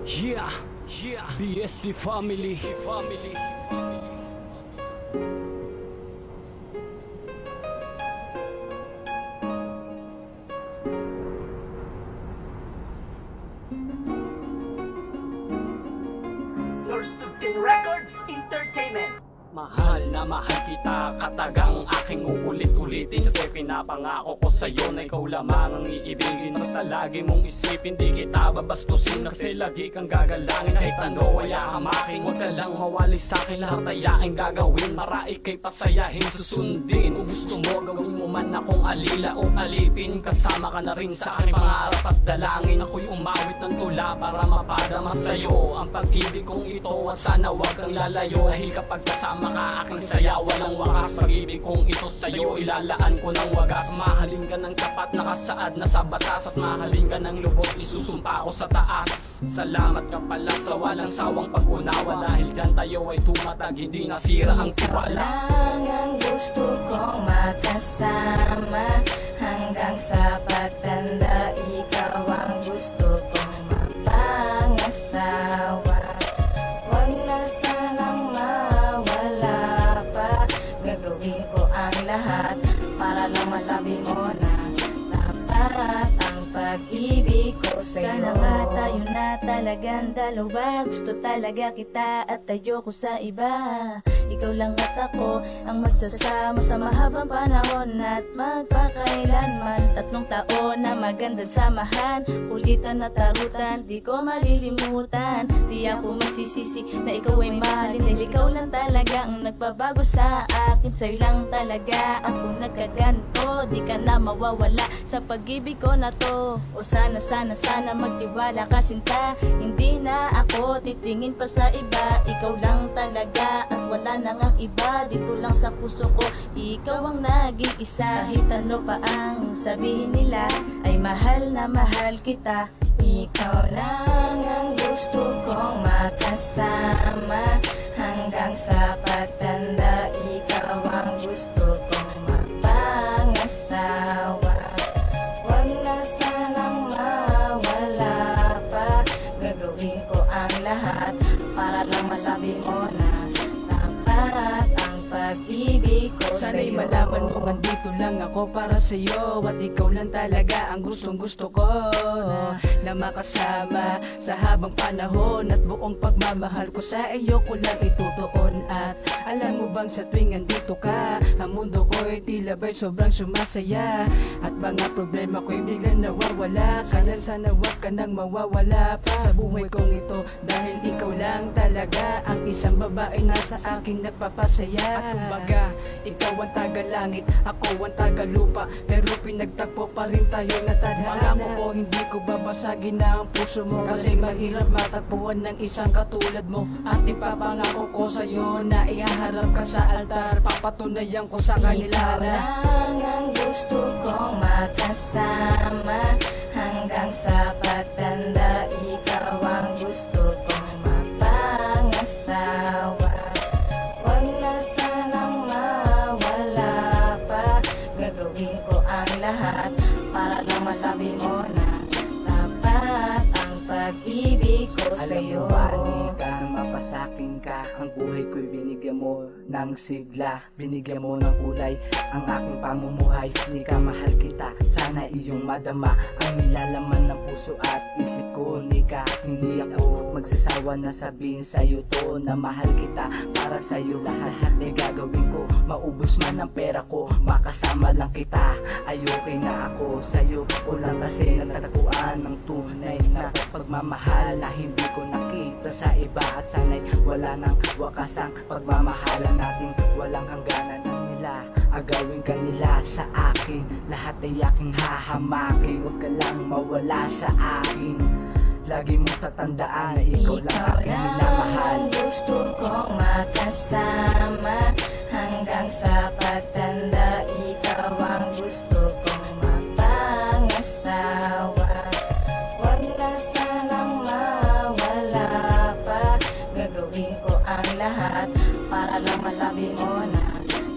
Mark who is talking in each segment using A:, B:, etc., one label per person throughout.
A: Yeah, BSD family.
B: First to 10 Records Entertainment.
A: Mahal na mahal kita, katagang aking uulit-ulitin. Kasi pinapangako ko sa'yo na ikaw lamang ang iibigin. Basta lagi mong isipin, di kita babastusin. Kasi lagi kang gagalangin, kahit ano ay hamakin. Huwag ka lang mawali sa'kin, lahat ay aking gagawin. Para ika'y pasayahin, susundin. Kung gusto mo, gawin mo man akong alila o alipin. Kasama ka na rin sa aking pangarap at dalangin. Ako'y umawit ng tula para mapadama sa'yo ang pag-ibig kong ito. At sana huwag kang lalayo, dahil kapag kasama ka aking saya walang wakas. Pag-ibig kong ito sa'yo ilalaan ko ng wagas. Mahalin ka ng tapat, nakasaad na sa batas. At mahalin ka ng lubos, isusumpa ko sa taas. Salamat ka pala sa walang sawang pag-unawa. Dahil dyan tayo ay tumatag, hindi nasira ang tiwala.
C: Lang ang gusto kong makasama, hanggang sa pagtanda ikaw ang gusto kong mapangasawa. Huwag na sanang mawala pa, gagawin ko ang lahat para lang masabi mo na tapat ang pag-ibig ko sa'yo. Sana nga tayo na talagang dalawa, gusto talaga kita at ayoko sa iba. Ikaw lang at ako ang magsasama sa mahabang panahon at magpakailanman. 3 taon na magandang samahan, kulitan at tarutan, di ko malilimutan. Di ako magsisisi na ikaw ay mahalin, dahil ikaw lang talaga ang nagbabago sa akin. Sa'yo lang talaga ako nagkaganto, di ka na mawawala sa pag-ibig ko na to. O sana magtiwala ka sinta, hindi na ako titingin pa sa iba. Ikaw lang talaga at wala nang ang iba. Dito lang sa puso ko, ikaw ang nag-iisa. Kahit ano pa ang sabihin nila, ay mahal na mahal kita. Ikaw lang ang gusto kong makasama, hanggang sa pagtanda ikaw ang gusto kong mapangasawa. Huwag na sanang mawala pa, gagawin ko ang lahat para lang masabi mo na tapat ang pag-ibig ko
D: Sana'y
C: sa'yo.
D: malaman mo andito lang ako para sa'yo, at ikaw lang talaga ang gustong gusto ko na makasama sa habang panahon. At buong pagmamahal ko sa iyo ko lang itutuon. At alam mo bang sa tuwing andito ka, ang mundo ko'y tila ba'y sobrang sumasaya. At mga problema ko'y biglang nawawala. Sana wag ka nang mawawala pa sa buhay kong ito, dahil ikaw lang talaga ang isang babae na sa aking nagpapasaya. At kumbaga, ikaw ang taga-langit, ako ang taga-lupa, pero pinagtagpo pa rin tayo na tadhana. Pangako ko hindi ko babasagin na ang puso mo, kasi mahirap matagpuan ng isang katulad mo. At ipapangako ko sa'yo na ihaharap ka sa altar, papatunayan ko sa kanila
C: Ikaw
D: na
C: lang ang gusto kong makasama, hanggang sa pagtanda ikaw ang gusto kong mapangasawa. Huwag na sanang mawala pa, gagawin ko ang lahat para lang masabi mo na tapat ang pag-ibig ko
D: alam
C: sa'yo.
D: mo ba, halika, mapasakin ka. Ang buhay ko'y binigyan mo ng sigla, binigyan mo ng kulay ang aking pamumuhay. Halika, mahal kita, sana iyong madama ang nilalaman ng puso at isip ko. Halika, hindi ako magsasawa na sabihin sa'yo to na mahal kita. Para sa'yo lahat ay gagawin ko, maubos man ang pera ko, makasama lang kita. Ayokay na ako sa'yo, kulang kasi natataguan ng tunay na pagmamahal na hindi ko nakita sa iba. At sana'y wala nang wakas ang pagmamahalan natin, walang hangganan ng nila agawin ka nila sa akin. Lahat ay aking hahamakin, huwag ka lang mawala sa akin. Lagi mong tatandaan na ikaw lang aking minamahal.
C: Ang gusto kong makasama, hanggang sa pagtanda ikaw ang gusto kong mapangasawa. Huwag na sanang mawala pa, gagawin ko ang lahat para lang masabi mo na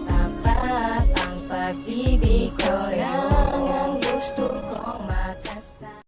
C: tapat ang pag-ibig ko sa'yo. Ikaw lang ang gusto kong